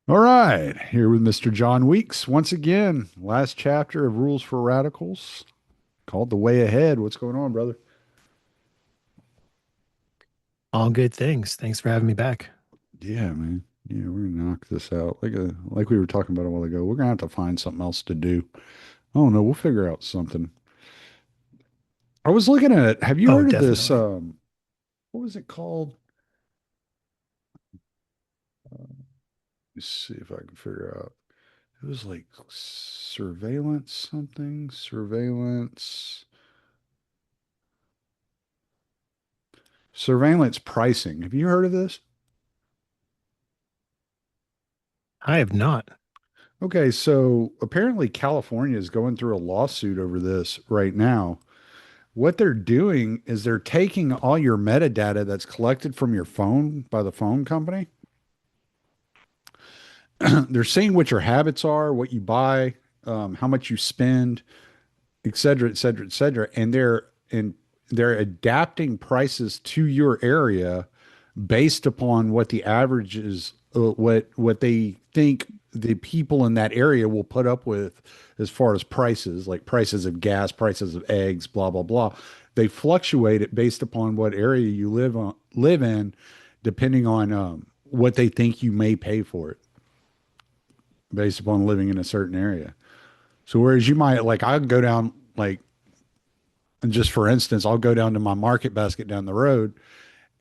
All right, here with Mr. John Weeks once again. Last chapter of Rules for Radicals called The Way Ahead. What's going on, brother? All good things. Thanks for having me back. Yeah, man. Yeah, we're gonna knock this out. Like we were talking about a while ago. We're gonna have to find something else to do. I don't know. We'll figure out something. I was looking at, have you Oh, heard of this? definitely. What was it called? Let's see if I can figure out. It was like surveillance something, surveillance pricing. Have you heard of this? I have not. Okay, so apparently California is going through a lawsuit over this right now. What they're doing is they're taking all your metadata that's collected from your phone by the phone company. They're seeing what your habits are, what you buy, how much you spend, et cetera, et cetera, et cetera. And they're adapting prices to your area based upon what the average is, what they think the people in that area will put up with as far as prices, like prices of gas, prices of eggs, blah blah blah. They fluctuate it based upon what area you live in, depending on what they think you may pay for it, based upon living in a certain area. So whereas you might like, I'll go down like, and just for instance, I'll go down to my market basket down the road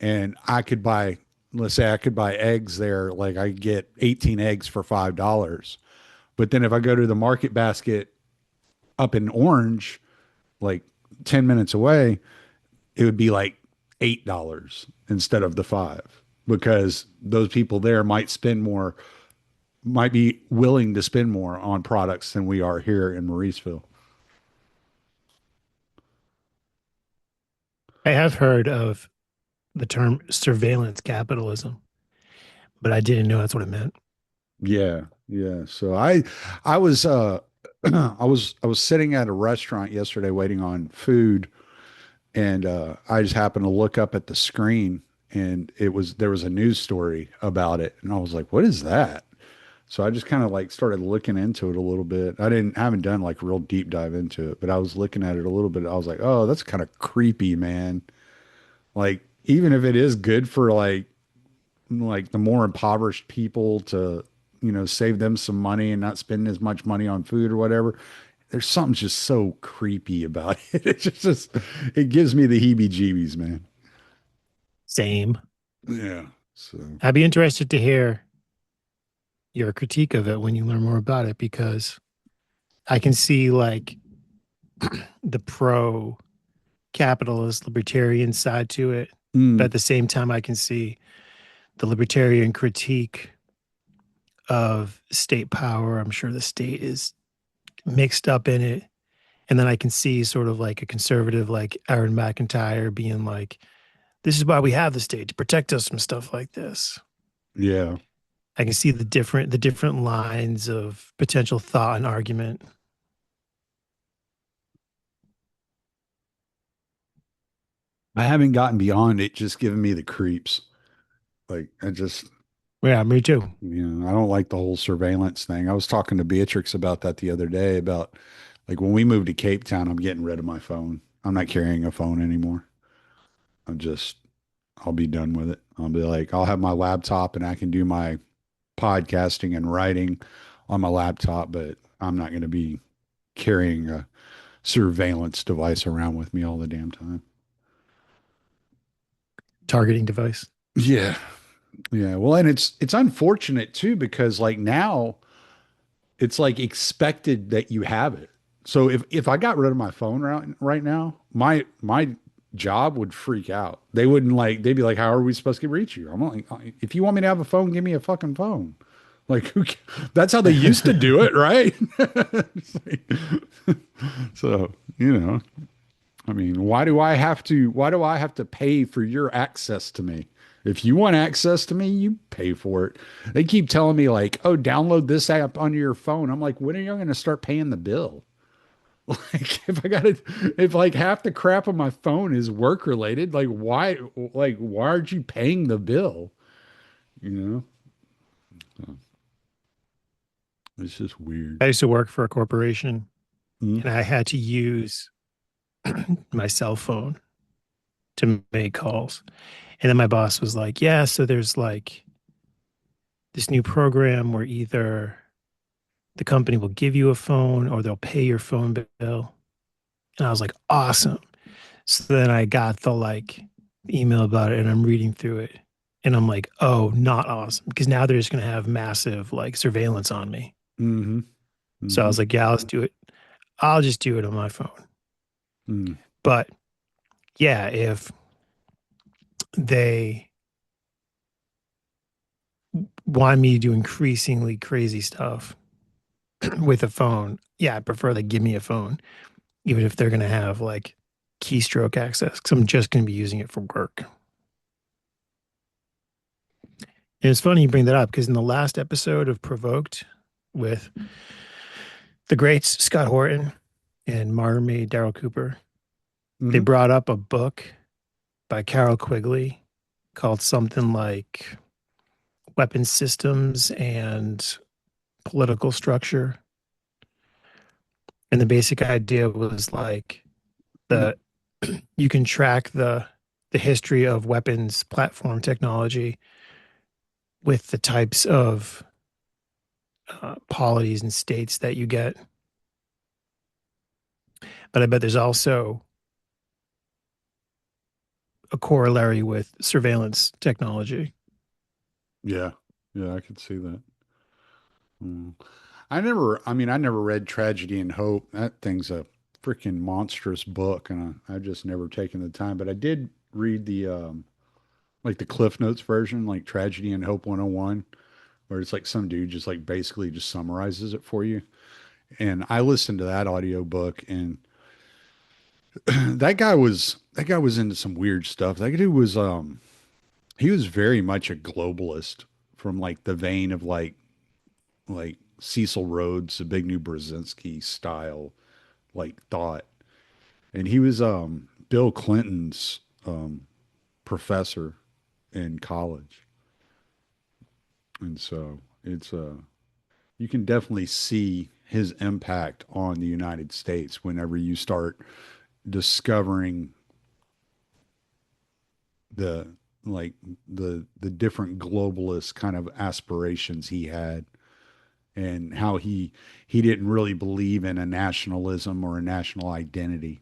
and I could buy, let's say I could buy eggs there, like I get 18 eggs for $5. But then if I go to the market basket up in Orange, like 10 minutes away, it would be like $8 instead of the five because those people there might spend more, might be willing to spend more on products than we are here in Mauriceville. I have heard of the term surveillance capitalism, but I didn't know that's what it meant. Yeah, yeah. So I was I was sitting at a restaurant yesterday waiting on food, and I just happened to look up at the screen, and there was a news story about it, and I was like, "What is that?" So I just kind of like started looking into it a little bit. Haven't done like real deep dive into it, but I was looking at it a little bit. I was like, "Oh, that's kind of creepy, man." Like even if it is good for like the more impoverished people to, save them some money and not spend as much money on food or whatever. There's something just so creepy about it. It gives me the heebie-jeebies, man. Same. Yeah. So, I'd be interested to hear your critique of it when you learn more about it because I can see like the pro capitalist libertarian side to it. But mm, at the same time, I can see the libertarian critique of state power. I'm sure the state is mixed up in it. And then I can see sort of like a conservative like Aaron McIntyre being like, this is why we have the state to protect us from stuff like this. yeah. I can see the different lines of potential thought and argument. I haven't gotten beyond it just giving me the creeps. Like I just, Yeah, me too. I don't like the whole surveillance thing. I was talking to Beatrix about that the other day about like when we moved to Cape Town, I'm getting rid of my phone. I'm not carrying a phone anymore. I'm just I'll be done with it. I'll be like, I'll have my laptop and I can do my podcasting and writing on my laptop, but I'm not going to be carrying a surveillance device around with me all the damn time. Targeting device. Yeah. Yeah. Well, and it's unfortunate too because like now it's like expected that you have it. So if I got rid of my phone right now, my job would freak out. They wouldn't like they'd be like, "How are we supposed to reach you?" I'm like, "If you want me to have a phone, give me a fucking phone." Like that's how they used to do it, right? It's like- so, I mean, why do I have to pay for your access to me? If you want access to me, you pay for it. They keep telling me like, "Oh, download this app onto your phone." I'm like, "When are you going to start paying the bill?" Like if like half the crap on my phone is work related, like why aren't you paying the bill? You know? So, It's just weird. I used to work for a corporation Mm. and I had to use my cell phone to make calls. And then my boss was like, yeah, so there's like this new program where either the company will give you a phone or they'll pay your phone bill. And I was like, awesome. So then I got the like email about it and I'm reading through it. And I'm like, oh, not awesome. Because now they're just going to have massive like surveillance on me. Mm-hmm. So I Mm-hmm. was like, yeah, let's do it. I'll just do it on my phone. Mm. But yeah, if they want me to do increasingly crazy stuff with a phone, yeah, I prefer they give me a phone, even if they're going to have like keystroke access, because I'm just going to be using it for work. And it's funny you bring that up because in the last episode of Provoked with the greats Scott Horton and Marmy Daryl Cooper, they Mm-hmm. brought up a book by Carol Quigley called something like Weapon Systems and Political Structure. And the basic idea was like Mm. the you can track the history of weapons platform technology with the types of polities and states that you get. But I bet there's also a corollary with surveillance technology. Yeah. Yeah, I could see that. Mm. I never read Tragedy and Hope. That thing's a freaking monstrous book, and I've just never taken the time. But I did read the like the Cliff Notes version, like Tragedy and Hope 101, where it's like some dude just like basically just summarizes it for you. And I listened to that audiobook, and that guy was into some weird stuff. That dude was he was very much a globalist from like the vein of like Cecil Rhodes, the Big New Brzezinski style like thought. And he was Bill Clinton's professor in college. And so it's you can definitely see his impact on the United States whenever you start discovering the like the different globalist kind of aspirations he had and how he didn't really believe in a nationalism or a national identity.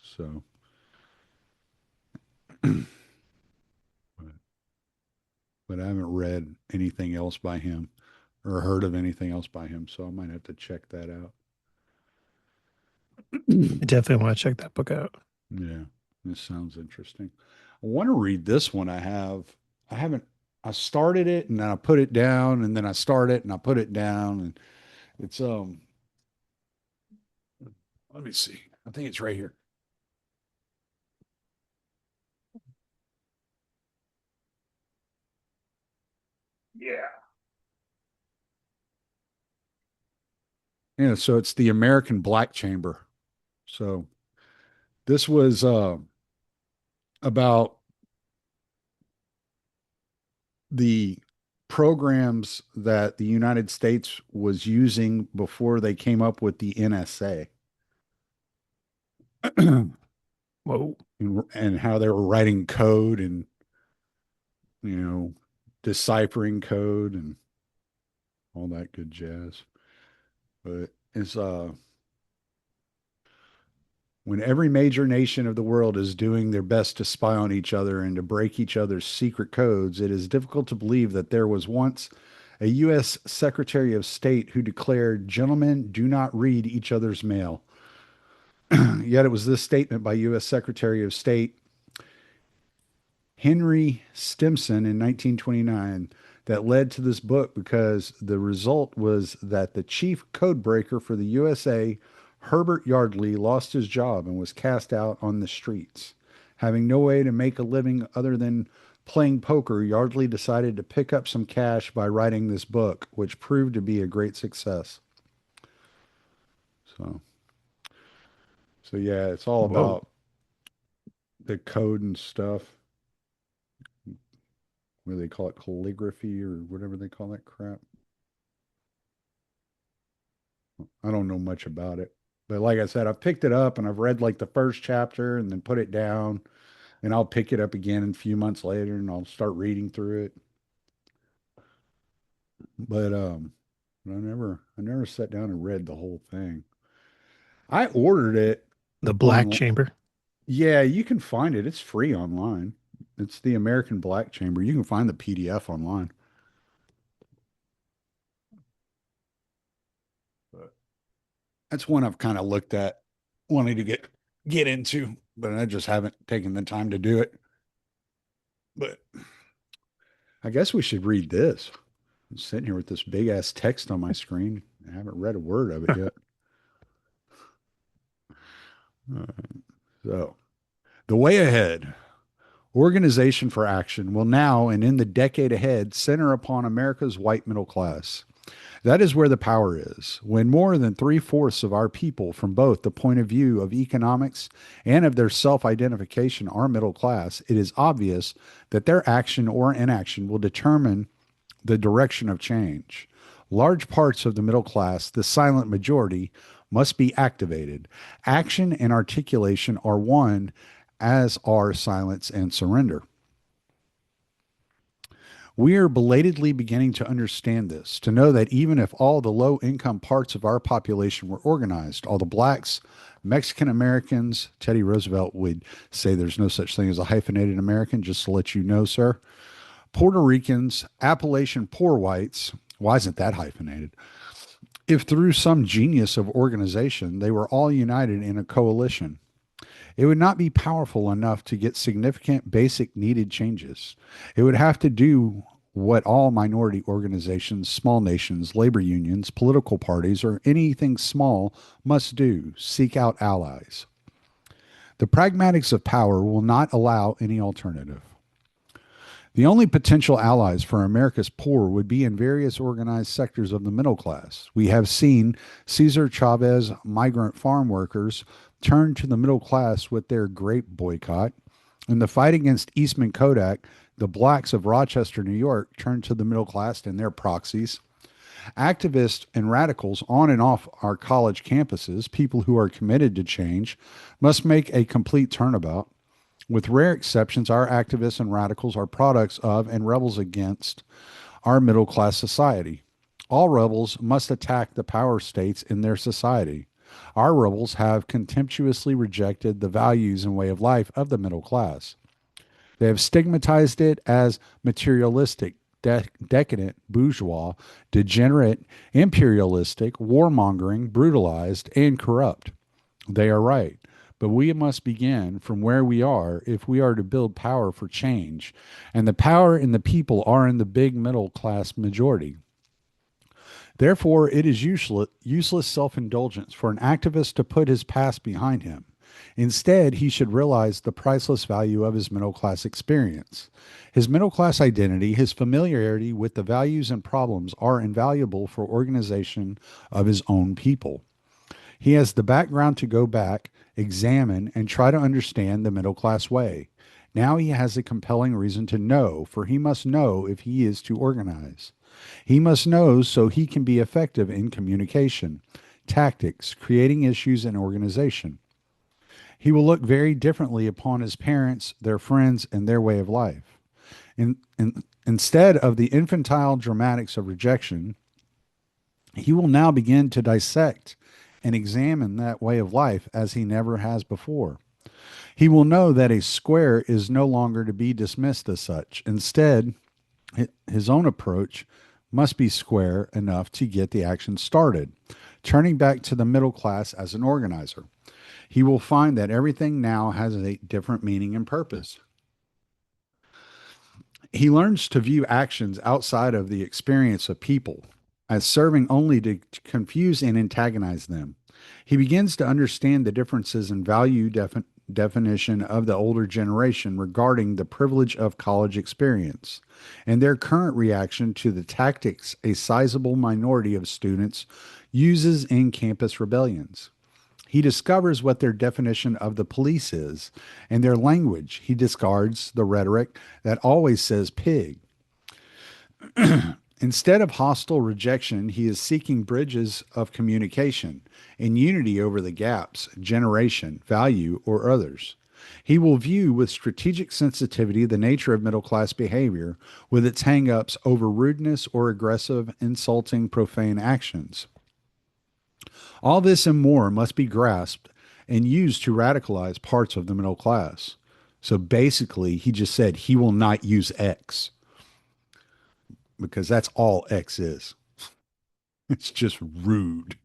So, but, but I haven't read anything else by him or heard of anything else by him, so I might have to check that out. I definitely want to check that book out. Yeah, this sounds interesting. I want to read this one. I haven't, I started it and then I put it down and then I start it and I put it down and it's, let me see. I think it's right here. Yeah. Yeah. So it's the American Black Chamber. So this was, about the programs that the United States was using before they came up with the NSA. Whoa. And how they were writing code and you know deciphering code and all that good jazz. But it's when every major nation of the world is doing their best to spy on each other and to break each other's secret codes, it is difficult to believe that there was once a U.S. Secretary of State who declared, "Gentlemen, do not read each other's mail." Yet it was this statement by U.S. Secretary of State Henry Stimson in 1929 that led to this book because the result was that the chief codebreaker for the USA, Herbert Yardley, lost his job and was cast out on the streets. Having no way to make a living other than playing poker, Yardley decided to pick up some cash by writing this book, which proved to be a great success. So, so yeah, it's all Whoa. about the code and stuff. What do they call it? Calligraphy or whatever they call that crap. I don't know much about it. But like I said, I've picked it up and I've read like the first chapter and then put it down, and I'll pick it up again a few months later and I'll start reading through it. But I never sat down and read the whole thing. I ordered it The Black on, Chamber. yeah, you can find it. It's free online. It's the American Black Chamber. You can find the PDF online. But that's one I've kind of looked at wanting to get into, but I just haven't taken the time to do it. But I guess we should read this. I'm sitting here with this big ass text on my screen. I haven't read a word of it yet. So, the way ahead. Organization for Action will now and in the decade ahead center upon America's white middle class. That is where the power is. When more than three-fourths of our people, from both the point of view of economics and of their self identification, are middle class, it is obvious that their action or inaction will determine the direction of change. Large parts of the middle class, the silent majority, must be activated. Action and articulation are one, as are silence and surrender. We are belatedly beginning to understand this, to know that even if all the low income parts of our population were organized, all the blacks, Mexican Americans, Teddy Roosevelt would say there's no such thing as a hyphenated American, just to let you know, sir. Puerto Ricans, Appalachian poor whites, why isn't that hyphenated? If through some genius of organization they were all united in a coalition, it would not be powerful enough to get significant basic needed changes. It would have to do what all minority organizations, small nations, labor unions, political parties, or anything small must do: seek out allies. The pragmatics of power will not allow any alternative. The only potential allies for America's poor would be in various organized sectors of the middle class. We have seen Cesar Chavez migrant farm workers turn to the middle class with their grape boycott. In the fight against Eastman Kodak, the blacks of Rochester, New York, turned to the middle class and their proxies. Activists and radicals on and off our college campuses, people who are committed to change, must make a complete turnabout. With rare exceptions, our activists and radicals are products of and rebels against our middle class society. All rebels must attack the power states in their society. Our rebels have contemptuously rejected the values and way of life of the middle class. They have stigmatized it as materialistic, decadent, bourgeois, degenerate, imperialistic, warmongering, brutalized, and corrupt. They are right. But we must begin from where we are if we are to build power for change. And the power in the people are in the big middle class majority. Therefore, it is useless self indulgence for an activist to put his past behind him. Instead, he should realize the priceless value of his middle class experience. His middle class identity, his familiarity with the values and problems are invaluable for organization of his own people. He has the background to go back, examine, and try to understand the middle class way. Now he has a compelling reason to know, for he must know if he is to organize. He must know so he can be effective in communication, tactics, creating issues, and organization. He will look very differently upon his parents, their friends, and their way of life. Instead of the infantile dramatics of rejection, he will now begin to dissect and examine that way of life as he never has before. He will know that a square is no longer to be dismissed as such. Instead, his own approach must be square enough to get the action started, turning back to the middle class as an organizer. He will find that everything now has a different meaning and purpose. He learns to view actions outside of the experience of people as serving only to confuse and antagonize them. He begins to understand the differences in value definition of the older generation regarding the privilege of college experience and their current reaction to the tactics a sizable minority of students uses in campus rebellions. He discovers what their definition of the police is and their language. He discards the rhetoric that always says pig. Instead of hostile rejection, he is seeking bridges of communication and unity over the gaps, generation, value, or others. He will view with strategic sensitivity the nature of middle class behavior with its hang ups over rudeness or aggressive, insulting, profane actions. All this and more must be grasped and used to radicalize parts of the middle class. So basically, he just said he will not use X because that's all X is. It's just rude.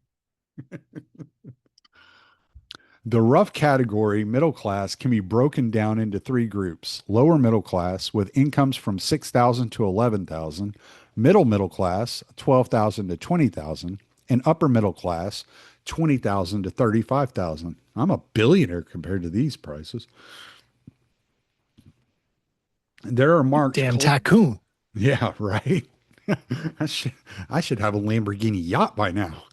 The rough category middle class can be broken down into three groups: lower middle class with incomes from 6,000 to 11,000, middle class 12,000 to 20,000, and upper middle class 20,000 to 35,000. I'm a billionaire compared to these prices. There are marked Damn tycoon. Yeah, right. I should I should have a Lamborghini yacht by now.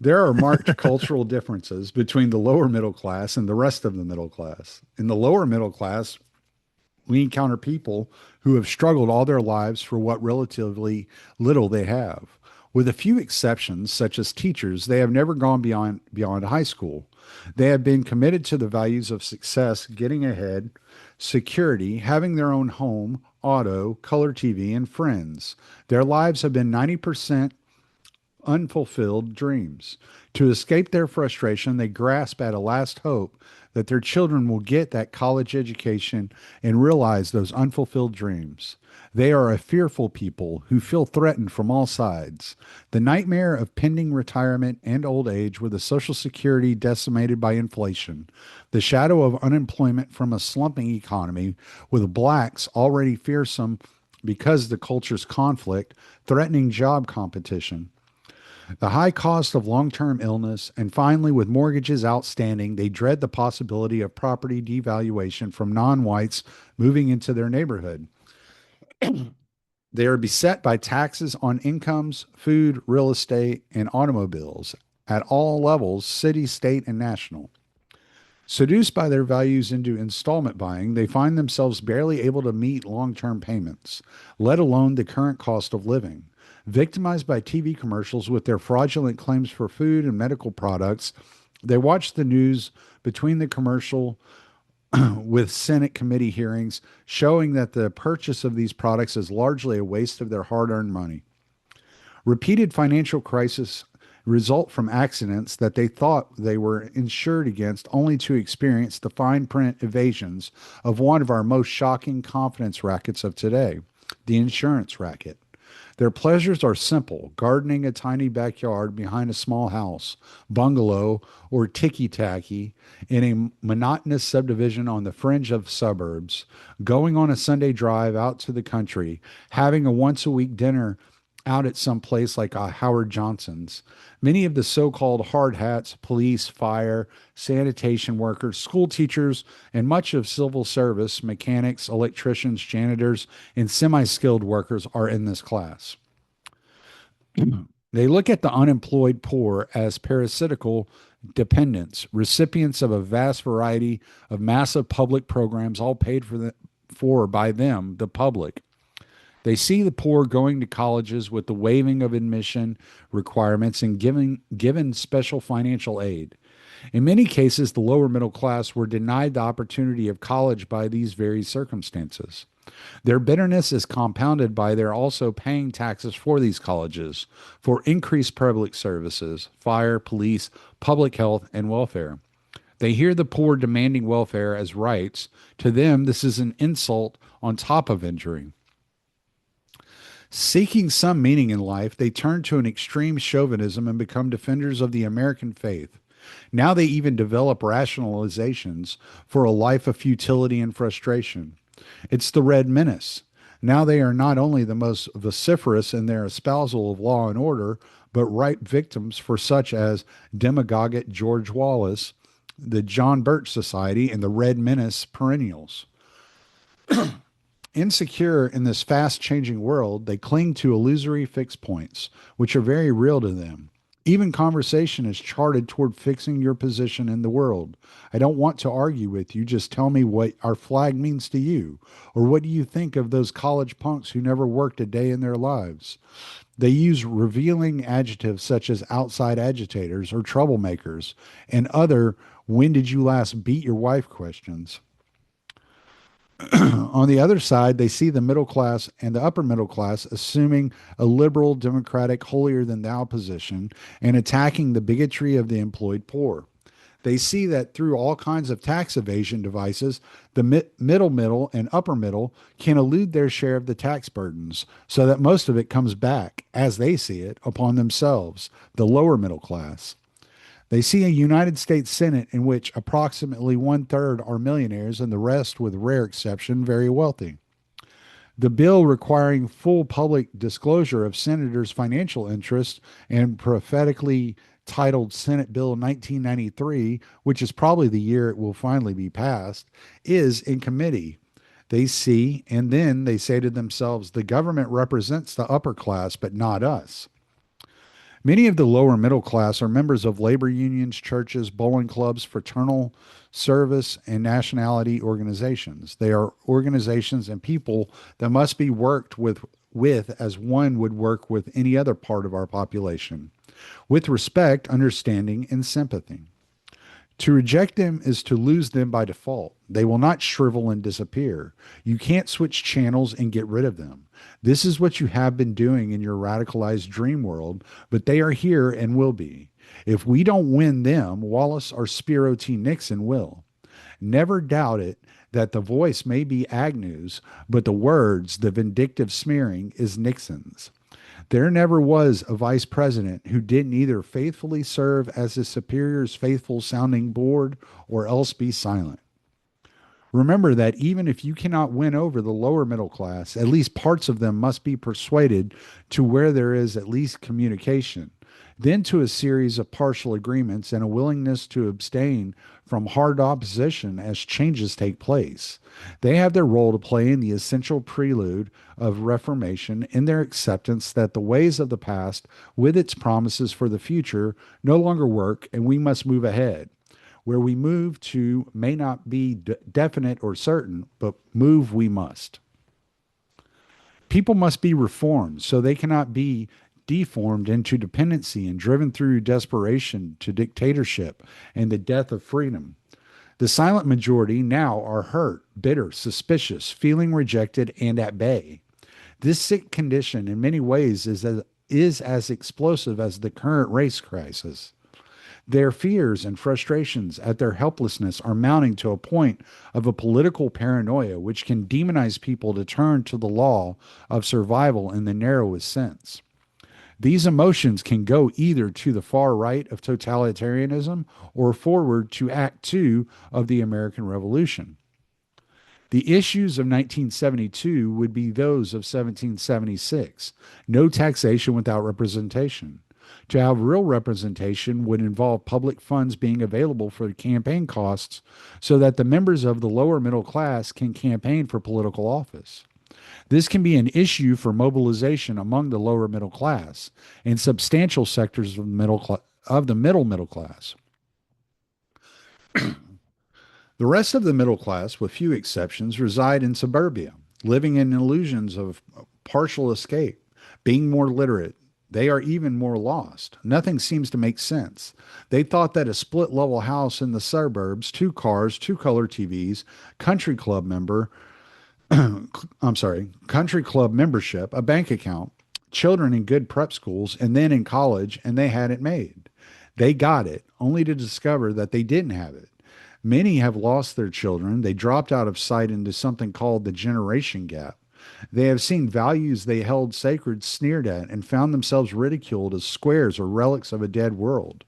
There are marked cultural differences between the lower middle class and the rest of the middle class. In the lower middle class, we encounter people who have struggled all their lives for what relatively little they have. With a few exceptions, such as teachers, they have never gone beyond high school. They have been committed to the values of success, getting ahead, security, having their own home, auto, color TV, and friends. Their lives have been 90% unfulfilled dreams. To escape their frustration, they grasp at a last hope that their children will get that college education and realize those unfulfilled dreams. They are a fearful people who feel threatened from all sides. The nightmare of pending retirement and old age with a Social Security decimated by inflation, the shadow of unemployment from a slumping economy, with blacks already fearsome because of the culture's conflict, threatening job competition, the high cost of long term illness, and finally, with mortgages outstanding, they dread the possibility of property devaluation from non whites moving into their neighborhood. They are beset by taxes on incomes, food, real estate, and automobiles at all levels, city, state, and national. Seduced by their values into installment buying, they find themselves barely able to meet long term payments, let alone the current cost of living. Victimized by TV commercials with their fraudulent claims for food and medical products, they watch the news between the commercial with Senate committee hearings showing that the purchase of these products is largely a waste of their hard earned money. Repeated financial crises result from accidents that they thought they were insured against, only to experience the fine print evasions of one of our most shocking confidence rackets of today, the insurance racket. Their pleasures are simple: gardening a tiny backyard behind a small house, bungalow, or ticky tacky in a monotonous subdivision on the fringe of suburbs, going on a Sunday drive out to the country, having a once a week dinner out at some place like a Howard Johnson's. Many of the so called hard hats, police, fire, sanitation workers, school teachers, and much of civil service, mechanics, electricians, janitors, and semi skilled workers are in this class. They look at the unemployed poor as parasitical dependents, recipients of a vast variety of massive public programs, all paid for by them, the public. They see the poor going to colleges with the waiving of admission requirements and given special financial aid. In many cases, the lower middle class were denied the opportunity of college by these very circumstances. Their bitterness is compounded by their also paying taxes for these colleges, for increased public services, fire, police, public health, and welfare. They hear the poor demanding welfare as rights. To them, this is an insult on top of injury. Seeking some meaning in life, they turn to an extreme chauvinism and become defenders of the American faith. Now they even develop rationalizations for a life of futility and frustration. It's the Red Menace. Now they are not only the most vociferous in their espousal of law and order, but ripe victims for such as demagogic George Wallace, the John Birch Society, and the Red Menace perennials. Insecure in this fast changing world, they cling to illusory fixed points, which are very real to them. Even conversation is charted toward fixing your position in the world. I don't want to argue with you. Just tell me what our flag means to you. Or what do you think of those college punks who never worked a day in their lives? They use revealing adjectives such as outside agitators or troublemakers and other when did you last beat your wife questions. On the other side, they see the middle class and the upper middle class assuming a liberal, democratic, holier than thou position and attacking the bigotry of the employed poor. They see that through all kinds of tax evasion devices, the middle, and upper middle can elude their share of the tax burdens so that most of it comes back, as they see it, upon themselves, the lower middle class. They see a United States Senate in which approximately one third are millionaires and the rest, with rare exception, very wealthy. The bill requiring full public disclosure of senators' financial interests and prophetically titled Senate Bill 1993, which is probably the year it will finally be passed, is in committee. They see, and then they say to themselves, the government represents the upper class, but not us. Many of the lower middle class are members of labor unions, churches, bowling clubs, fraternal service, and nationality organizations. They are organizations and people that must be worked with as one would work with any other part of our population, with respect, understanding, and sympathy. To reject them is to lose them by default. They will not shrivel and disappear. You can't switch channels and get rid of them. This is what you have been doing in your radicalized dream world, but they are here and will be. If we don't win them, Wallace or Spiro T. Nixon will. Never doubt it that the voice may be Agnew's, but the words, the vindictive smearing, is Nixon's. There never was a vice president who didn't either faithfully serve as his superior's faithful sounding board or else be silent. Remember that even if you cannot win over the lower middle class, at least parts of them must be persuaded to where there is at least communication, then to a series of partial agreements and a willingness to abstain from hard opposition as changes take place. They have their role to play in the essential prelude of reformation in their acceptance that the ways of the past, with its promises for the future, no longer work and we must move ahead. Where we move to may not be definite or certain, but move we must. People must be reformed so they cannot be deformed into dependency and driven through desperation to dictatorship and the death of freedom. The silent majority now are hurt, bitter, suspicious, feeling rejected, and at bay. This sick condition, in many ways, is as explosive as the current race crisis. Their fears and frustrations at their helplessness are mounting to a point of a political paranoia which can demonize people to turn to the law of survival in the narrowest sense. These emotions can go either to the far right of totalitarianism or forward to Act Two of the American Revolution. The issues of 1972 would be those of 1776. No taxation without representation. To have real representation would involve public funds being available for campaign costs so that the members of the lower middle class can campaign for political office. This can be an issue for mobilization among the lower middle class and substantial sectors of the middle class. The rest of the middle class, with few exceptions, reside in suburbia, living in illusions of partial escape, being more literate. They are even more lost. Nothing seems to make sense. They thought that a split level house in the suburbs, 2 cars, 2 color TVs, country club membership, a bank account, children in good prep schools, and then in college, and they had it made. They got it, only to discover that they didn't have it. Many have lost their children. They dropped out of sight into something called the generation gap. They have seen values they held sacred sneered at and found themselves ridiculed as squares or relics of a dead world.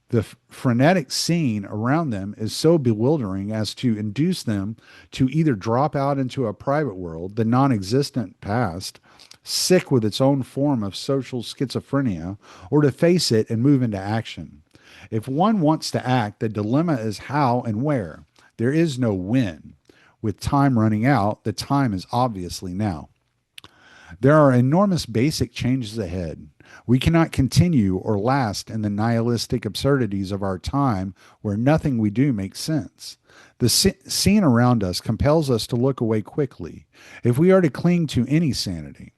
The frenetic scene around them is so bewildering as to induce them to either drop out into a private world, the non-existent past, sick with its own form of social schizophrenia, or to face it and move into action. If one wants to act, the dilemma is how and where. There is no when. With time running out, the time is obviously now. There are enormous basic changes ahead. We cannot continue or last in the nihilistic absurdities of our time where nothing we do makes sense. The scene around us compels us to look away quickly if we are to cling to any sanity.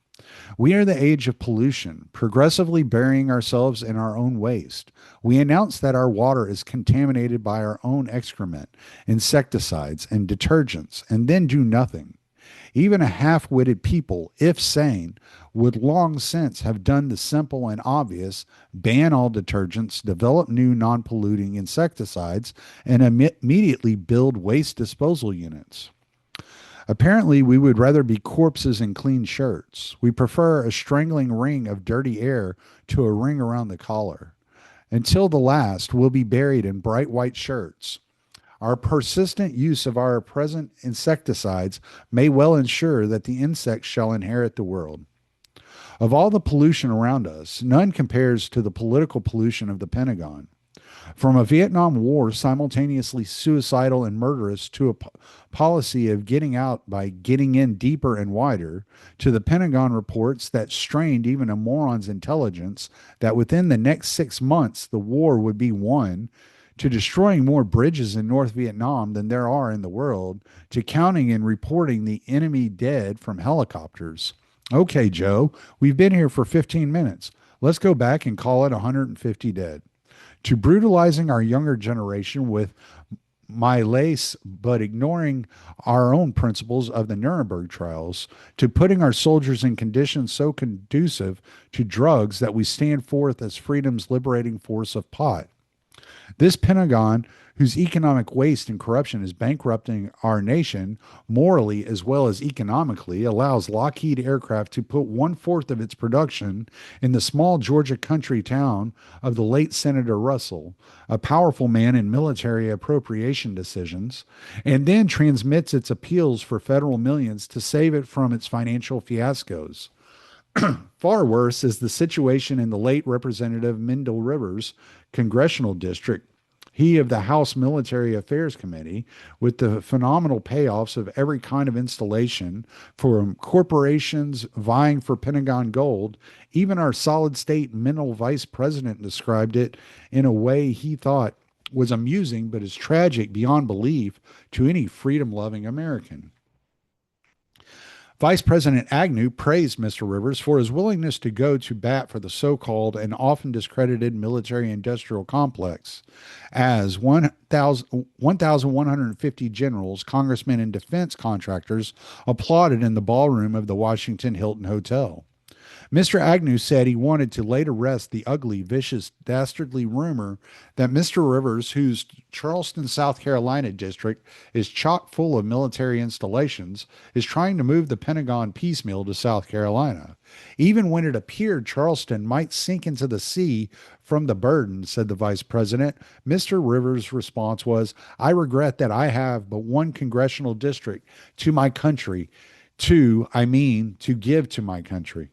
We are the age of pollution, progressively burying ourselves in our own waste. We announce that our water is contaminated by our own excrement, insecticides, and detergents, and then do nothing. Even a half witted people, if sane, would long since have done the simple and obvious: ban all detergents, develop new non polluting insecticides, and immediately build waste disposal units. Apparently, we would rather be corpses in clean shirts. We prefer a strangling ring of dirty air to a ring around the collar. Until the last, we'll be buried in bright white shirts. Our persistent use of our present insecticides may well ensure that the insects shall inherit the world. Of all the pollution around us, none compares to the political pollution of the Pentagon. From a Vietnam War simultaneously suicidal and murderous to a policy of getting out by getting in deeper and wider, to the Pentagon reports that strained even a moron's intelligence that within the next 6 months the war would be won, to destroying more bridges in North Vietnam than there are in the world, to counting and reporting the enemy dead from helicopters. Okay, Joe, we've been here for 15 minutes. Let's go back and call it 150 dead. To brutalizing our younger generation with Milace, but ignoring our own principles of the Nuremberg trials, to putting our soldiers in conditions so conducive to drugs that we stand forth as freedom's liberating force of pot. This Pentagon, whose economic waste and corruption is bankrupting our nation morally as well as economically, allows Lockheed Aircraft to put one-fourth of its production in the small Georgia country town of the late Senator Russell, a powerful man in military appropriation decisions, and then transmits its appeals for federal millions to save it from its financial fiascos. Far worse is the situation in the late Representative Mendel Rivers congressional district, he of the House Military Affairs Committee, with the phenomenal payoffs of every kind of installation from corporations vying for Pentagon gold. Even our solid state mental vice president described it in a way he thought was amusing but is tragic beyond belief to any freedom loving American. Vice President Agnew praised Mr. Rivers for his willingness to go to bat for the so called and often discredited military industrial complex, as 1,150 generals, congressmen, and defense contractors applauded in the ballroom of the Washington Hilton Hotel. Mr. Agnew said he wanted to lay to rest the ugly, vicious, dastardly rumor that Mr. Rivers, whose Charleston, South Carolina district is chock full of military installations, is trying to move the Pentagon piecemeal to South Carolina. Even when it appeared Charleston might sink into the sea from the burden, said the vice president, Mr. Rivers' response was, "I regret that I have but one congressional district to my country, to give to my country."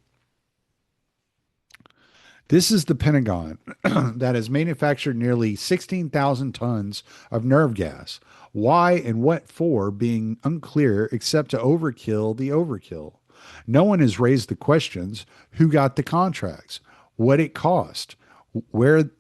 This is the Pentagon that has manufactured nearly 16,000 tons of nerve gas. Why and what for being unclear, except to overkill the overkill. No one has raised the questions: who got the contracts, what it cost, where the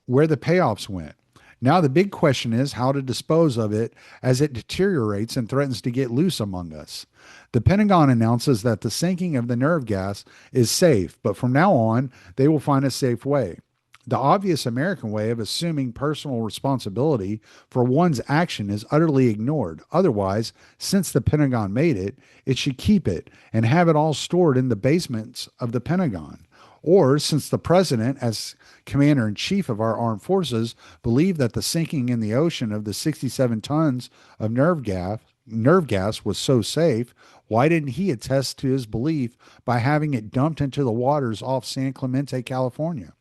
payoffs went. Now the big question is how to dispose of it as it deteriorates and threatens to get loose among us. The Pentagon announces that the sinking of the nerve gas is safe, but from now on, they will find a safe way. The obvious American way of assuming personal responsibility for one's action is utterly ignored. Otherwise, since the Pentagon made it, it should keep it and have it all stored in the basements of the Pentagon. Or, since the president, as commander in chief of our armed forces, believed that the sinking in the ocean of the 67 tons of nerve gas was so safe, why didn't he attest to his belief by having it dumped into the waters off San Clemente, California?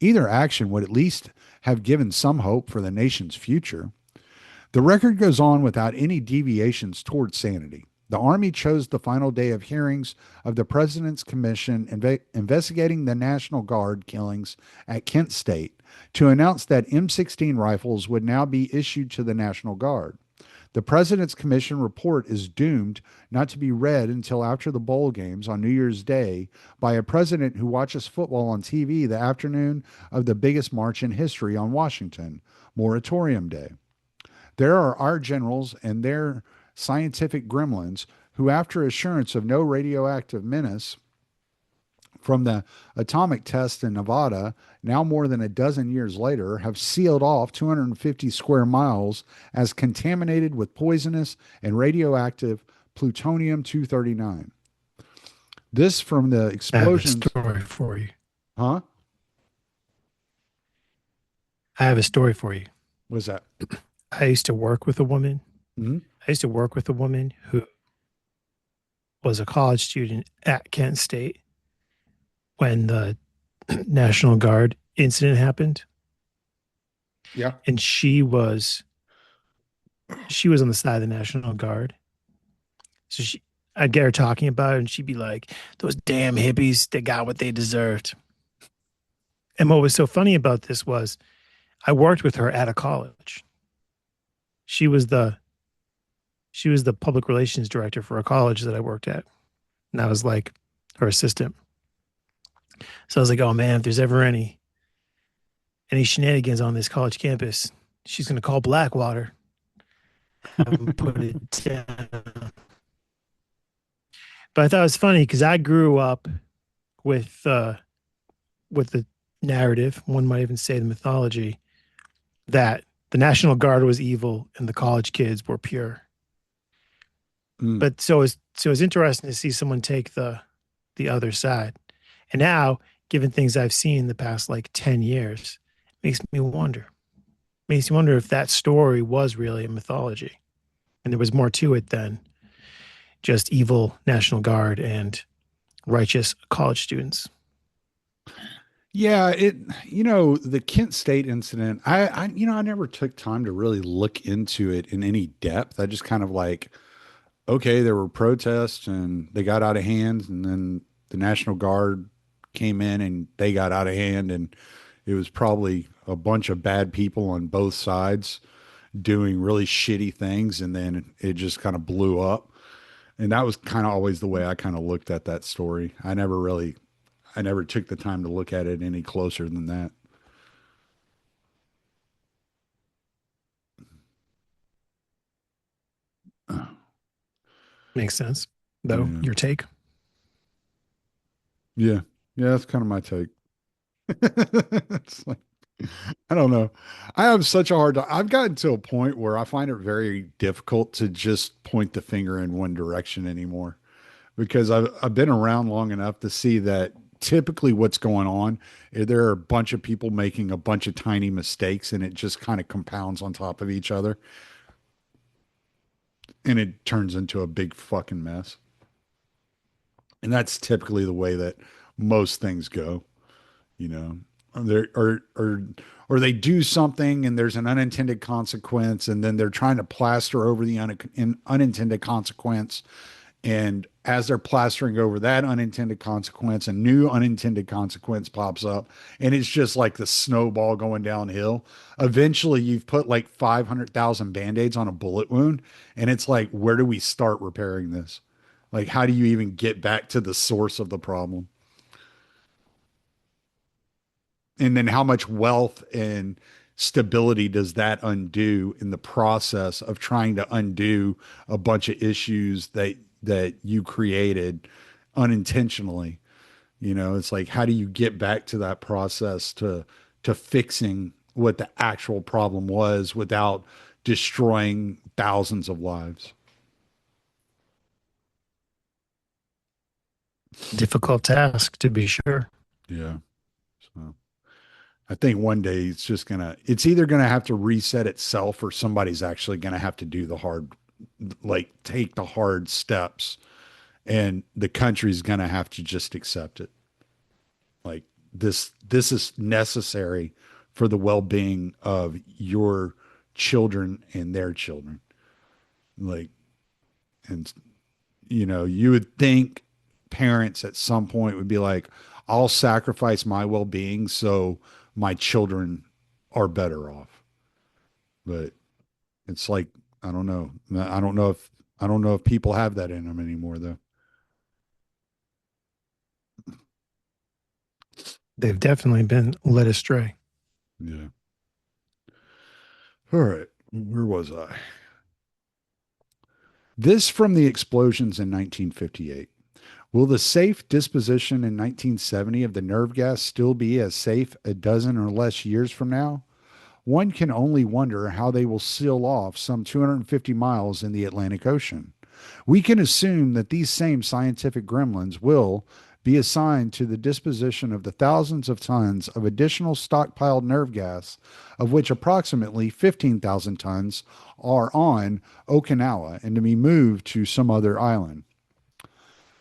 Either action would at least have given some hope for the nation's future. The record goes on without any deviations toward sanity. The Army chose the final day of hearings of the President's Commission investigating the National Guard killings at Kent State to announce that M16 rifles would now be issued to the National Guard. The president's commission report is doomed not to be read until after the bowl games on New Year's Day by a president who watches football on TV the afternoon of the biggest march in history on Washington, Moratorium Day. There are our generals and their scientific gremlins who, after assurance of no radioactive menace from the atomic test in Nevada, now more than a dozen years later, have sealed off 250 square miles as contaminated with poisonous and radioactive plutonium 239. This from the I have a explosions. story for you. Huh? I have a story for you. What's that? I used to work with a woman. Mhm. I used to work with a woman who was a college student at Kent State when the National Guard incident happened. Yeah. And she was on the side of the National Guard. So I'd get her talking about it and she'd be like, those damn hippies, they got what they deserved. And what was so funny about this was I worked with her at a college. She was the she was the public relations director for a college that I worked at. And I was like her assistant. So I was like, oh man, if there's ever any shenanigans on this college campus, she's gonna call Blackwater. Have them put it down. But I thought it was funny because I grew up with the narrative, one might even say the mythology, that the National Guard was evil and the college kids were pure. Mm. But it's interesting to see someone take the other side. And now, given things I've seen the past like 10 years, it makes me wonder. Makes me wonder if that story was really a mythology. And there was more to it than just evil National Guard and righteous college students. Yeah, the Kent State incident, I never took time to really look into it in any depth. I just kind of like, okay, there were protests and they got out of hand, and then the National Guard came in and they got out of hand, and it was probably a bunch of bad people on both sides doing really shitty things, and then it just kind of blew up. And that was kind of always the way I kind of looked at that story. I never took the time to look at it any closer than that. Makes sense, though. Yeah. Your take? Yeah. Yeah, that's kind of my take. It's like, I don't know. I have such a hard time. I've gotten to a point where I find it very difficult to just point the finger in one direction anymore, because I've been around long enough to see that typically what's going on, there are a bunch of people making a bunch of tiny mistakes, and it just kind of compounds on top of each other, and it turns into a big fucking mess. And that's typically the way that most things go, you know. There or they do something and there's an unintended consequence, and then they're trying to plaster over the unintended consequence. And as they're plastering over that unintended consequence, a new unintended consequence pops up. And it's just like the snowball going downhill. Eventually, you've put like 500,000 band aids on a bullet wound. And it's like, where do we start repairing this? Like, how do you even get back to the source of the problem? And then how much wealth and stability does that undo in the process of trying to undo a bunch of issues that you created unintentionally? You know, it's like, how do you get back to that process to fixing what the actual problem was without destroying thousands of lives? Difficult task, to be sure. Yeah. So I think one day it's either gonna have to reset itself, or somebody's actually gonna have to do the hard, like take the hard steps, and the country's gonna have to just accept it. Like, this is necessary for the well-being of your children and their children. Like, and you would think parents at some point would be like, I'll sacrifice my well-being so my children are better off. But it's like I don't know. I don't know if people have that in them anymore though. They've definitely been led astray. Yeah. All right. Where was I? This from the explosions in 1958. Will the safe disposition in 1970 of the nerve gas still be as safe a dozen or less years from now? One can only wonder how they will seal off some 250 miles in the Atlantic Ocean. We can assume that these same scientific gremlins will be assigned to the disposition of the thousands of tons of additional stockpiled nerve gas, of which approximately 15,000 tons are on Okinawa and to be moved to some other island.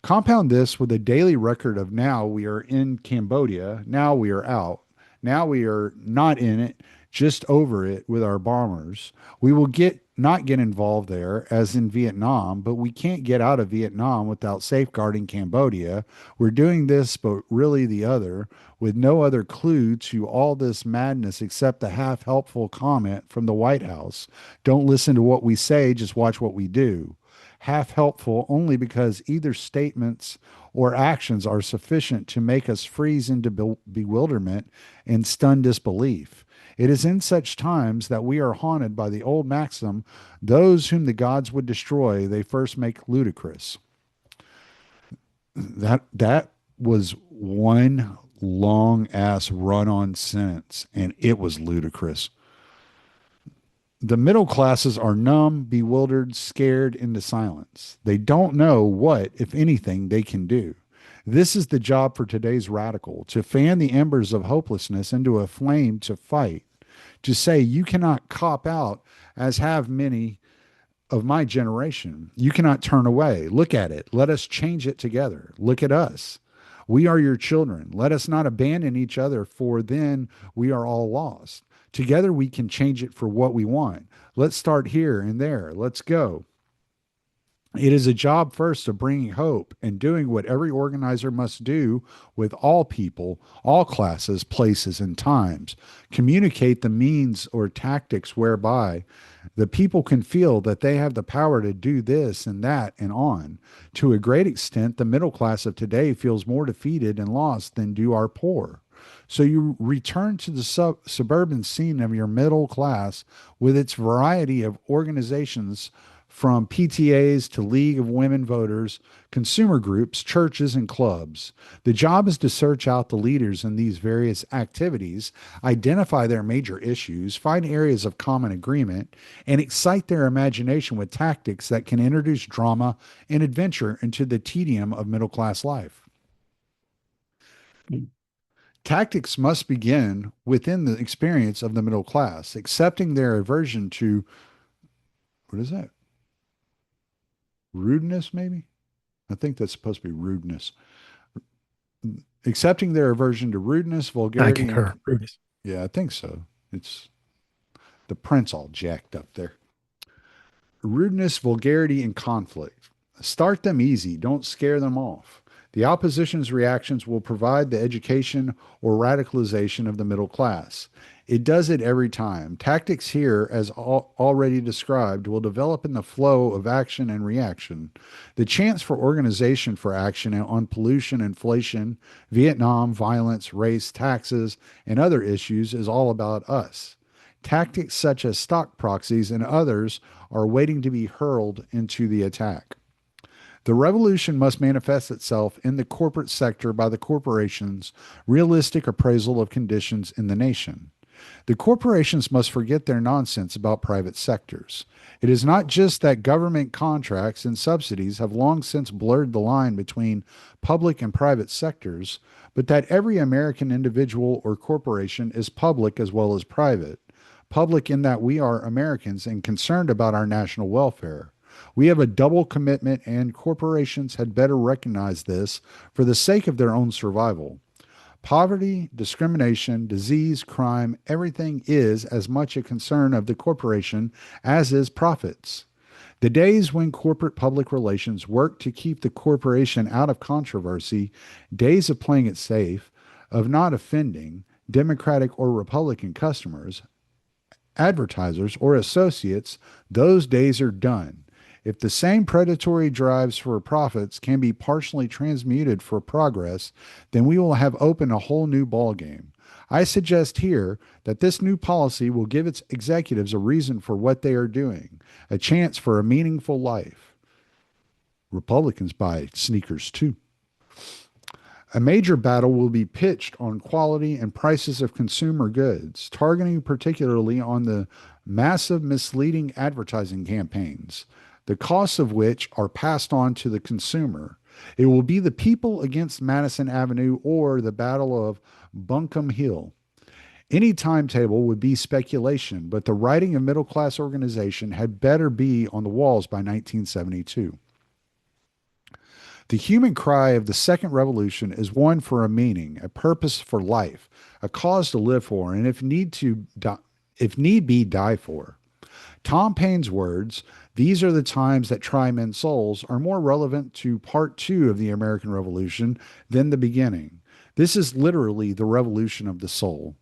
Compound this with a daily record of now we are in Cambodia, now we are out, now we are not in it, just over it with our bombers. We will get not get involved there as in Vietnam, but we can't get out of Vietnam without safeguarding Cambodia. We're doing this, but really the other, with no other clue to all this madness except the half helpful comment from the White House. Don't listen to what we say, just watch what we do. Half helpful only because either statements or actions are sufficient to make us freeze into bewilderment and stunned disbelief. It is in such times that we are haunted by the old maxim, those whom the gods would destroy, they first make ludicrous. That was one long ass run on sentence, and it was ludicrous. The middle classes are numb, bewildered, scared into silence. They don't know what, if anything, they can do. This is the job for today's radical, to fan the embers of hopelessness into a flame to fight, to say, you cannot cop out as have many of my generation. You cannot turn away. Look at it. Let us change it together. Look at us. We are your children. Let us not abandon each other, for then we are all lost. Together we can change it for what we want. Let's start here and there. Let's go. It is a job first of bringing hope and doing what every organizer must do with all people, all classes, places, and times. Communicate the means or tactics whereby the people can feel that they have the power to do this and that and on. To a great extent, the middle class of today feels more defeated and lost than do our poor. So you return to the suburban scene of your middle class with its variety of organizations from PTAs to League of Women Voters, consumer groups, churches, and clubs. The job is to search out the leaders in these various activities, identify their major issues, find areas of common agreement, and excite their imagination with tactics that can introduce drama and adventure into the tedium of middle class life. Tactics must begin within the experience of the middle class, accepting their aversion to, what is that? Rudeness, maybe? I think that's supposed to be rudeness. Accepting their aversion to rudeness, I vulgarity, and concur. Brutus. yeah, I think so. It's the print's all jacked up there. Rudeness, vulgarity, and conflict. Start them easy, don't scare them off. The opposition's reactions will provide the education or radicalization of the middle class. It does it every time. Tactics here, as already described, will develop in the flow of action and reaction. The chance for organization for action on pollution, inflation, Vietnam, violence, race, taxes, and other issues is all about us. Tactics such as stock proxies and others are waiting to be hurled into the attack. The revolution must manifest itself in the corporate sector by the corporations' realistic appraisal of conditions in the nation. The corporations must forget their nonsense about private sectors. It is not just that government contracts and subsidies have long since blurred the line between public and private sectors, but that every American individual or corporation is public as well as private. Public in that we are Americans and concerned about our national welfare. We have a double commitment, and corporations had better recognize this for the sake of their own survival. Poverty, discrimination, disease, crime, everything is as much a concern of the corporation as is profits. The days when corporate public relations work to keep the corporation out of controversy, days of playing it safe, of not offending Democratic or Republican customers, advertisers or associates, those days are done. If the same predatory drives for profits can be partially transmuted for progress, then we will have opened a whole new ballgame. I suggest here that this new policy will give its executives a reason for what they are doing, a chance for a meaningful life. Republicans buy sneakers too. A major battle will be pitched on quality and prices of consumer goods, targeting particularly on the massive misleading advertising campaigns, the costs of which are passed on to the consumer. It will be the people against Madison Avenue or the Battle of Bunkum Hill. Any timetable would be speculation, but the writing of middle class organization had better be on the walls by 1972. The human cry of the second revolution is one for a meaning, a purpose for life, a cause to live for, and if need be, die for. Tom Paine's words, "These are the times that try men's souls," are more relevant to part two of the American Revolution than the beginning. This is literally the revolution of the soul.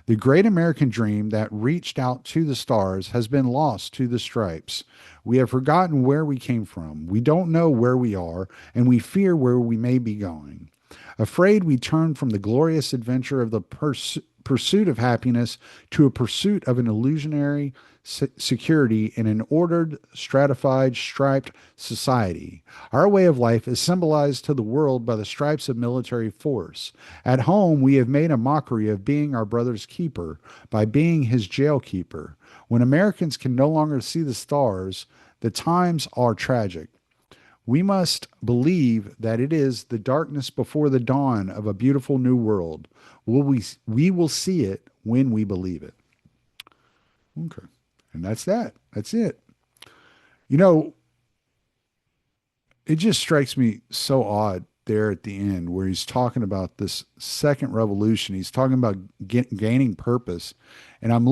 The great American dream that reached out to the stars has been lost to the stripes. We have forgotten where we came from. We don't know where we are, and we fear where we may be going. Afraid we turn from the glorious adventure of the pursuit of happiness to a pursuit of an illusionary security in an ordered, stratified, striped society. Our way of life is symbolized to the world by the stripes of military force. At home, we have made a mockery of being our brother's keeper by being his jailkeeper. When Americans can no longer see the stars, the times are tragic. We must believe that it is the darkness before the dawn of a beautiful new world. We will see it when we believe it. Okay. And that's that. That's it. You know, it just strikes me so odd there at the end where he's talking about this second revolution. He's talking about gaining purpose. And I'm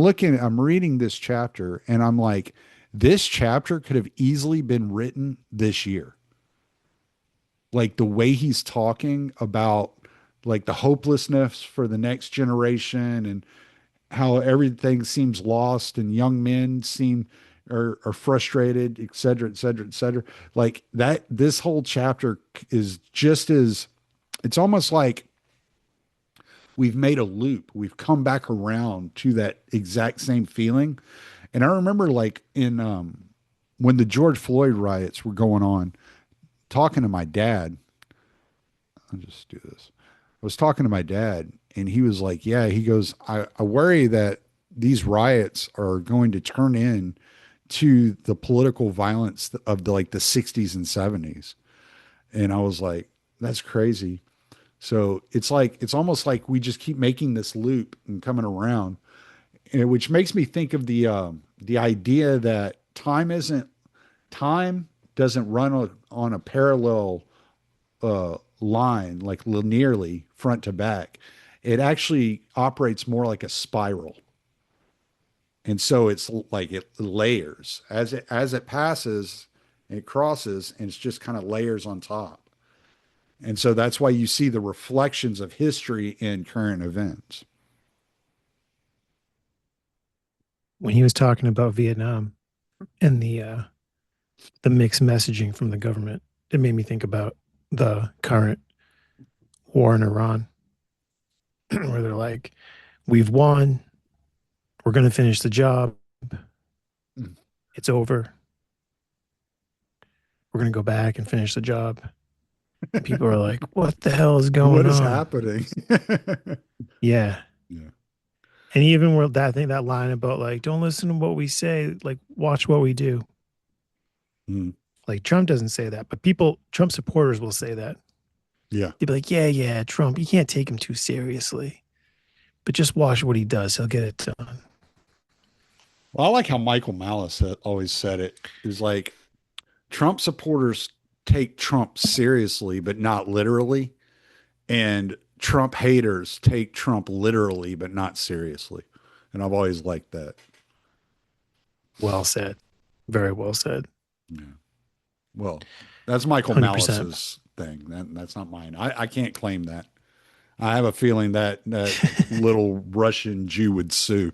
reading this chapter and I'm like, this chapter could have easily been written this year. Like the way he's talking about like the hopelessness for the next generation and how everything seems lost and young men are frustrated, et cetera, et cetera, et cetera. Like that, this whole chapter is just as, it's almost like we've made a loop. We've come back around to that exact same feeling. And I remember like when the George Floyd riots were going on, talking to my dad, I'll just do this. I was talking to my dad and he was like, yeah, he goes, I worry that these riots are going to turn in to the political violence of the 60s and 70s. And I was like, that's crazy. So it's almost like we just keep making this loop and coming around, and which makes me think of the idea that time doesn't run on a parallel line, like linearly front to back. It actually operates more like a spiral. And so it's like it layers as it passes, it crosses, and it's just kind of layers on top. And so that's why you see the reflections of history in current events. When he was talking about Vietnam and the mixed messaging from the government, it made me think about the current war in Iran, where they're like, "We've won. We're going to finish the job. Mm. It's over. We're going to go back and finish the job." And people are like, "What the hell is going What is on?" happening? Yeah. Yeah. And even where that I think that line about like, don't listen to what we say, like watch what we do. Mm. Like Trump doesn't say that, but Trump supporters will say that. Yeah. They'd be like, yeah, yeah, Trump, you can't take him too seriously. But just watch what he does. He'll get it done. Well, I like how Michael Malice always said it. Is like Trump supporters take Trump seriously, but not literally. And Trump haters take Trump literally, but not seriously. And I've always liked that. Well said. Very well said. Yeah. Well, that's Michael 100%. Malice's thing. That's not mine. I can't claim that. I have a feeling that little Russian Jew would sue.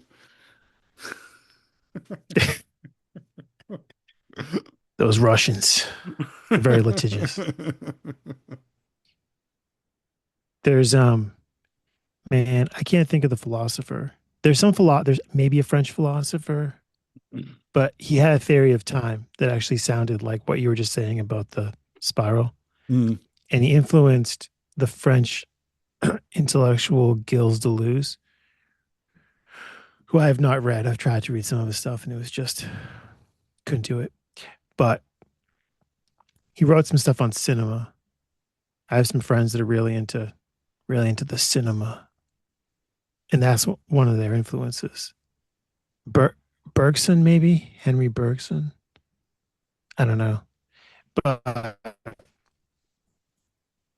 Those Russians, they're very litigious. There's man, I can't think of the philosopher. There's maybe a French philosopher, but he had a theory of time that actually sounded like what you were just saying about the spiral. Mm, And he influenced the French intellectual Gilles Deleuze, who I have not read. I've tried to read some of his stuff and it was just couldn't do it. But he wrote some stuff on cinema. I have some friends that are really into the cinema, and that's one of their influences. Bergson, maybe Henry Bergson. I don't know, but I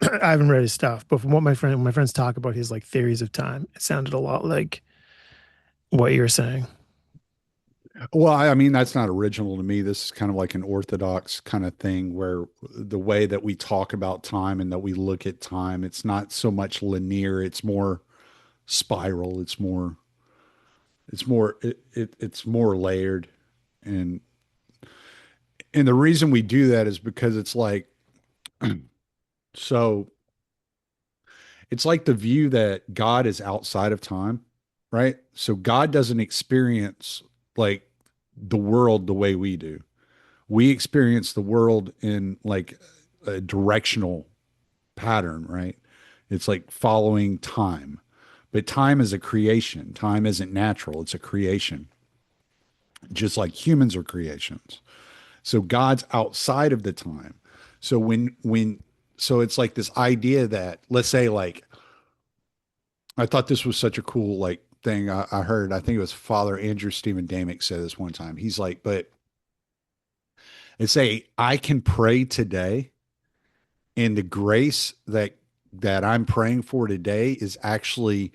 haven't read his stuff. But from what my friends talk about his like theories of time, it sounded a lot like what you're saying. well, I mean, that's not original to me. This is kind of like an orthodox kind of thing where the way that we talk about time and that we look at time, it's not so much linear, it's more spiral, it's more layered. And and the reason we do that is because it's like so it's like the view that God is outside of time, right? So God doesn't experience like the world the way we do. We experience the world in like a directional pattern, right? It's like following time. But time is a creation. Time isn't natural, it's a creation, just like humans are creations. So God's outside of the time. So so it's like this idea that let's say like I thought this was such a cool like thing I heard. I think it was Father Andrew Stephen Damick said this one time. He's like, but it's a I can pray today, and the grace that I'm praying for today is actually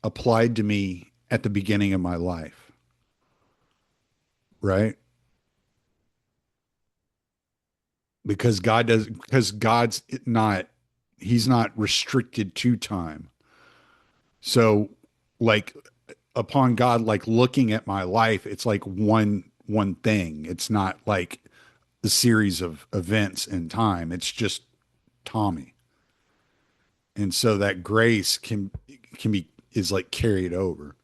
applied to me at the beginning of my life, right? Because God's not he's not restricted to time. So like upon God like looking at my life, it's like one thing. It's not like the series of events in time. It's just Tommy. And so that grace can be is like carried over.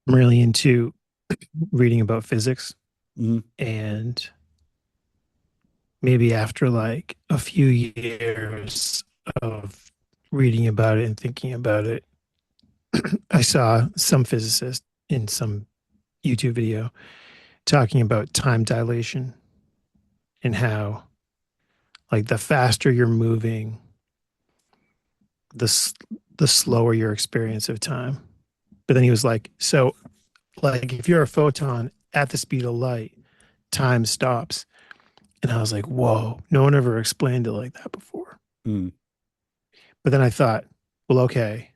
I'm really into reading about physics, Mhm. and maybe after like a few years of reading about it and thinking about it, I saw some physicist in some YouTube video talking about time dilation and how like the faster you're moving, the the slower your experience of time. But then he was like, so like if you're a photon at the speed of light, time stops. And I was like, whoa, no one ever explained it like that before. Mm. But then I thought, well, okay,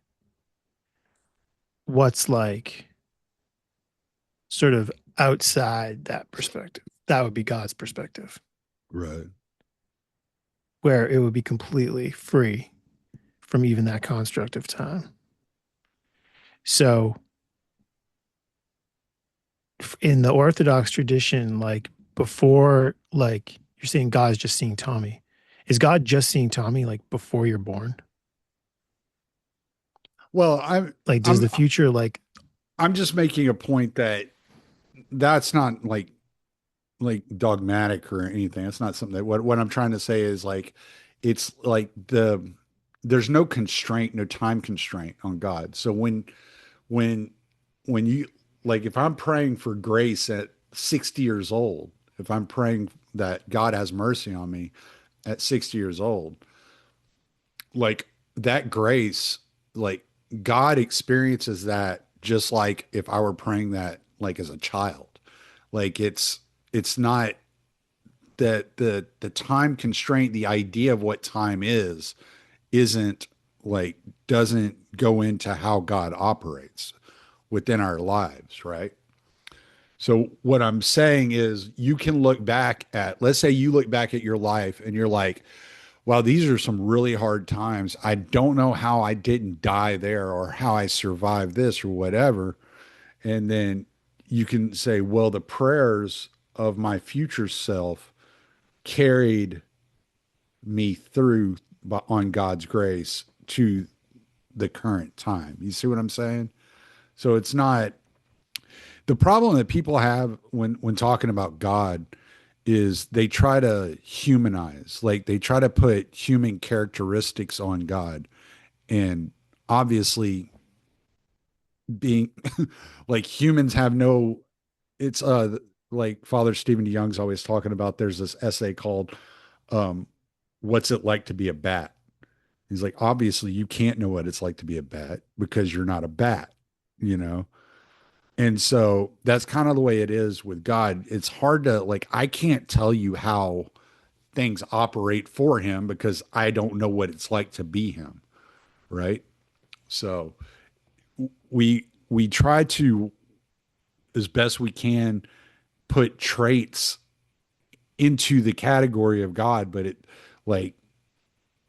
what's like sort of outside that perspective? That would be God's perspective, Right. where it would be completely free from even that construct of time. So in the Orthodox tradition, like before, like you're saying God's just seeing Tommy. Is God just seeing Tommy like before you're born? Well, Like, does I'm the future like I'm just making a point that that's not like dogmatic or anything. That's not something that what I'm trying to say is like it's like there's no constraint, no time constraint on God. So when when you like if I'm praying for grace at 60 years old, if I'm praying that God has mercy on me at 60 years old, like that grace, like God experiences that just like if I were praying that like as a child. Like it's not that the time constraint, the idea of what time is, isn't like doesn't go into how God operates within our lives, right? So what I'm saying is you can look back at let's say you look back at your life and you're like, wow, these are some really hard times. I don't know how I didn't die there or how I survived this or whatever. And then you can say, well, the prayers of my future self carried me through on God's grace to the current time. You see what I'm saying? So it's not the problem that people have when talking about God is they try to humanize, like they try to put human characteristics on God. And obviously being like humans have no it's like Father Stephen DeYoung's always talking about there's this essay called um what's it like to be a bat? He's like, obviously you can't know what it's like to be a bat because you're not a bat, you know? And so that's kind of the way it is with God. It's hard to like I can't tell you how things operate for him because I don't know what it's like to be him, right? So we try to as best we can put traits into the category of God, but like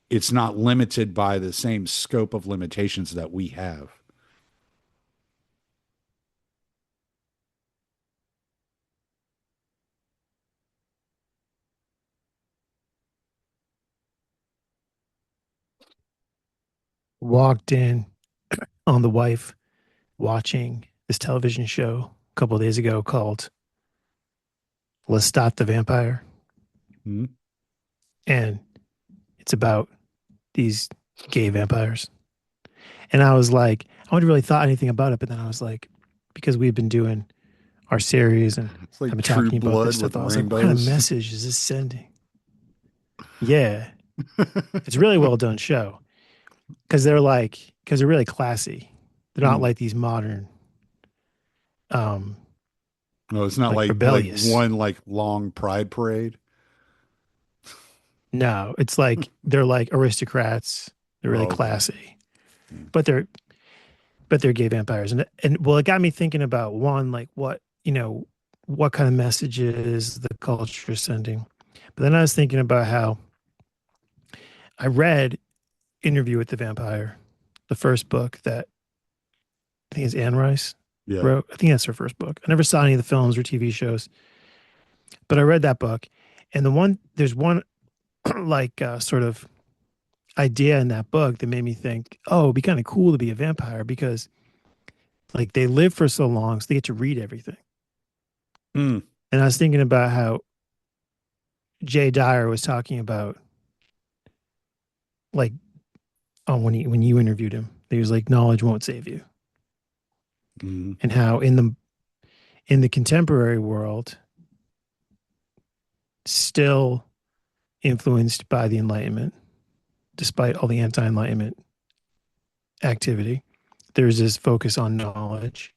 it's not limited by the same scope of limitations that we have. Walked in on the wife watching this television show a couple of days ago called Lestat the Vampire. Mm-hmm. And it's about these gay vampires. And I was like, I wouldn't really thought anything about it, but then I was like, because we've been doing our series and It's like I've been True talking about this Blood with stuff, I was like, what kind of rainbows. message is this sending? Yeah, it's a really well done show because they're really classy. They're not Mm. like these modern, um, No, it's not like like rebellious. one like long pride parade. No, it's like they're like aristocrats. They're really Oh, okay. classy, but they're gay vampires. And well, it got me thinking about one, like what kind of messages the culture is sending. But then I was thinking about how I read Interview with the Vampire, the first book that I think is Anne Rice Yeah. wrote. I think that's her first book. I never saw any of the films or TV shows, but I read that book. And there's one like sort of idea in that book that made me think, oh, it'd be kind of cool to be a vampire because like they live for so long, so they get to read everything. Mm. And I was thinking about how Jay Dyer was talking about like when you interviewed him, he was like, knowledge won't save you. Mm. And how in the contemporary world, still influenced by the Enlightenment, despite all the anti-Enlightenment activity, there's this focus on knowledge.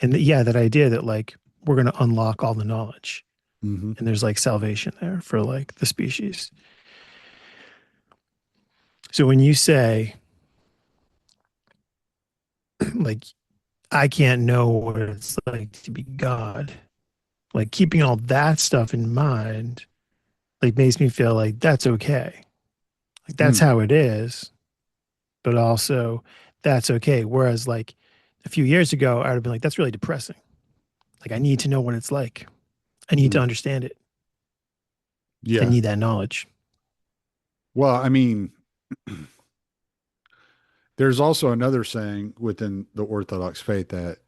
And yeah, that idea that like we're going to unlock all the knowledge Mm-hmm. and there's like salvation there for like the species. So when you say like I can't know what it's like to be God, like keeping all that stuff in mind like makes me feel like that's okay. Like that's Mm. how it is, but also that's okay. Whereas like a few years ago, I would have been like, that's really depressing. Like I need to know what it's like. I need to Mm. understand it. I Yeah. need that knowledge. Well, I mean, there's also another saying within the Orthodox faith that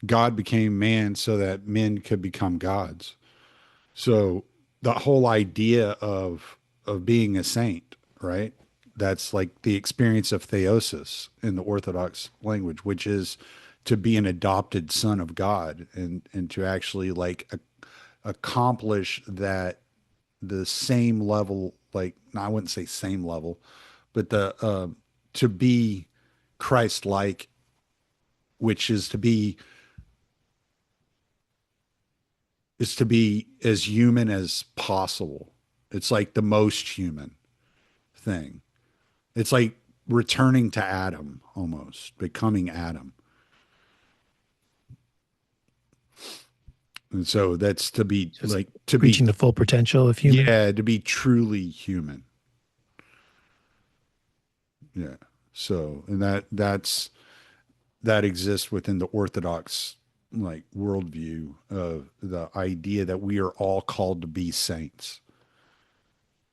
God became man so that men could become gods. So the whole idea of being a saint, right? That's like the experience of theosis in the Orthodox language, which is to be an adopted son of God and to actually like accomplish that the same level, like no, I wouldn't say same level, but the to be Christ-like, which is to be as human as possible. It's like the most human thing. It's like returning to Adam almost, becoming Adam. And so that's to be Just like to be reaching the full potential of human. yeah, to be truly human. Yeah. So, and that exists within the Orthodox like worldview of the idea that we are all called to be saints.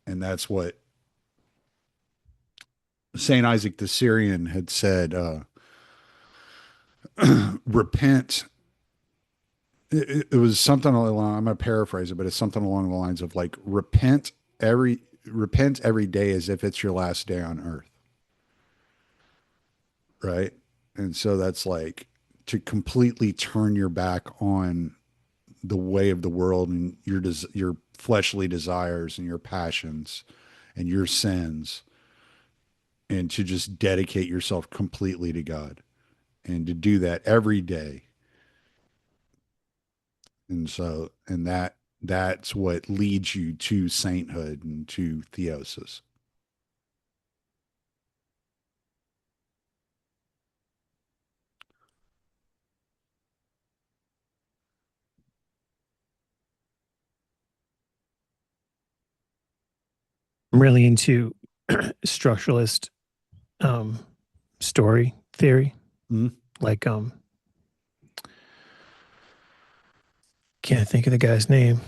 And that's what Saint Isaac the Syrian had said, repent. It was something along, I'm going to paraphrase it, but it's something along the lines of like, repent every day as if it's your last day on earth. Right. And so that's like to completely turn your back on the way of the world and your fleshly desires and your passions and your sins, and to just dedicate yourself completely to God, and to do that every day. And so, and that's what leads you to sainthood and to theosis. I'm really into structuralist um, story theory. Mm-hmm. Like, can't think of the guy's name.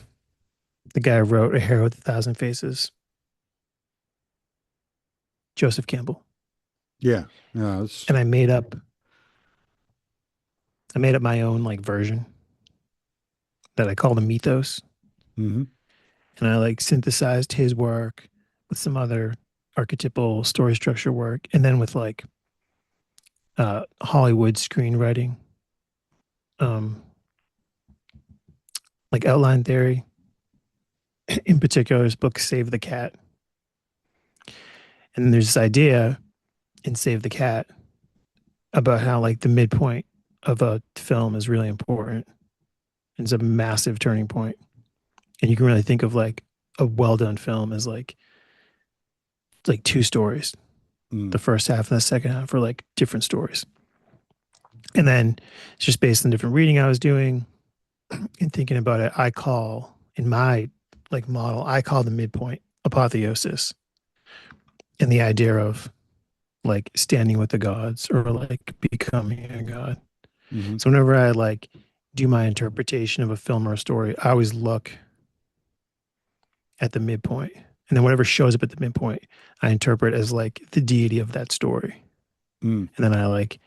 The guy who wrote A Hero with a Thousand Faces, Joseph Campbell. Yeah. Yeah. It's, And I made up my own like version that I call the mythos. mm-hmm. And I like synthesized his work with some other archetypal story structure work, and then with like Hollywood screenwriting, um, like outline theory. In particular, his book Save the Cat. And there's this idea in Save the Cat about how like the midpoint of a film is really important. It's a massive turning point. And you can really think of like a well done film as like two stories. Mm. The first half and the second half are like different stories. And then it's just based on different reading I was doing and thinking about it. I call in my like model, I call the midpoint apotheosis, and the idea of like standing with the gods or like becoming a god. Mm-hmm. So whenever I like do my interpretation of a film or a story, I always look at the midpoint. And then whatever shows up at the midpoint, I interpret as like the deity of that story. Mm. And then I like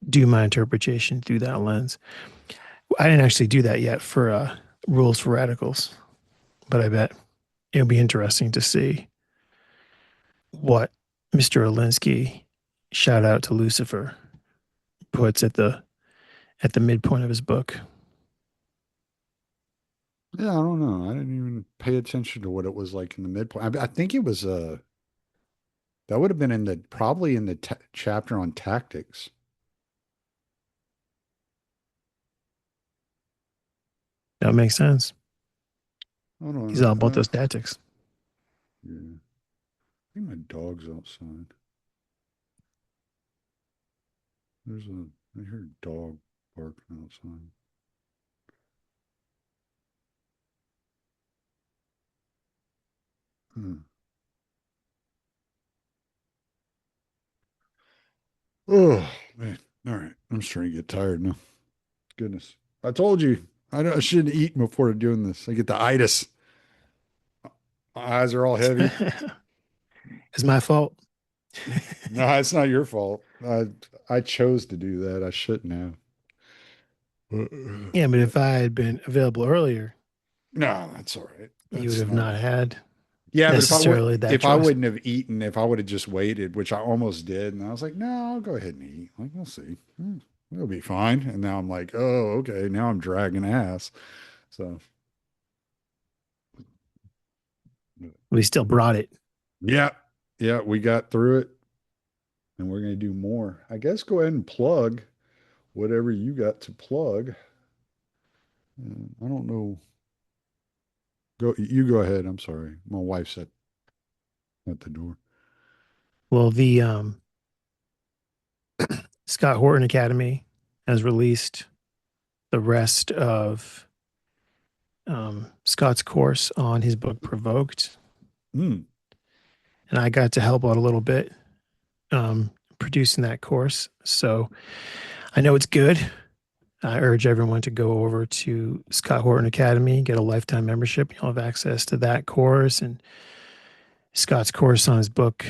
do my interpretation through that lens. I didn't actually do that yet for Rules for Radicals, but I bet it'll be interesting to see what Mr. Alinsky, shout out to Lucifer, puts at the midpoint of his book. Yeah, I don't know. I didn't even pay attention to what it was like in the midpoint. I think it was that would have been in the probably in the chapter on tactics. That makes sense. Hold He's all on. about those tactics. Yeah. I think my dog's outside. I hear a dog barking outside. Hmm. Oh, man. All right. I'm starting to get tired now. Goodness. I told you I shouldn't eat before doing this. I get the itis. My eyes are all heavy. It's my fault. No, it's not your fault. I chose to do that. I shouldn't have. Yeah, but if I had been available earlier, No, that's all right. you would That's have not. not had Yeah, but necessarily that if I choice. wouldn't have eaten, if I would have just waited, which I almost did, and I was like, no, I'll go ahead and eat. Like, we'll see. It'll be fine. And now I'm like, oh, okay. Now I'm dragging ass. So We still brought it. yeah, yeah, we got through it, and we're gonna do more. I guess go ahead and plug whatever you got to plug. I don't know. You go ahead. I'm sorry. My wife's at the door. Well, the Scott Horton Academy has released the rest of Scott's course on his book Provoked, Mm. and I got to help out a little bit producing that course. So I know it's good. I urge everyone to go over to Scott Horton Academy, get a lifetime membership. You'll have access to that course and Scott's course on his book,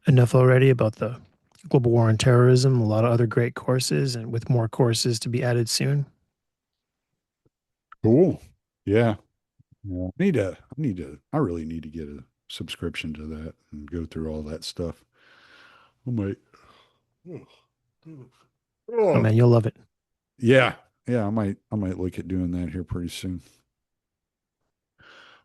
Enough Already, about the global war on terrorism, a lot of other great courses, and with more courses to be added soon. Cool. Yeah. Yeah. I really need to get a subscription to that and go through all that stuff. I might. Oh Oh. man, you'll love it. Yeah. Yeah. I might look at doing that here pretty soon.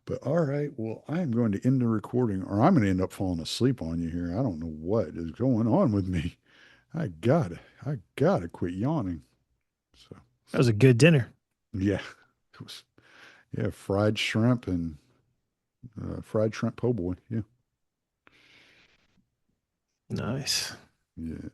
But all right. Well, I am going to end the recording or I'm going to end up falling asleep on you here. I don't know what is going on with me. I gotta quit yawning. So, That was a good dinner. yeah. It was, yeah. Fried shrimp po' boy. Yeah. Nice. Yeah.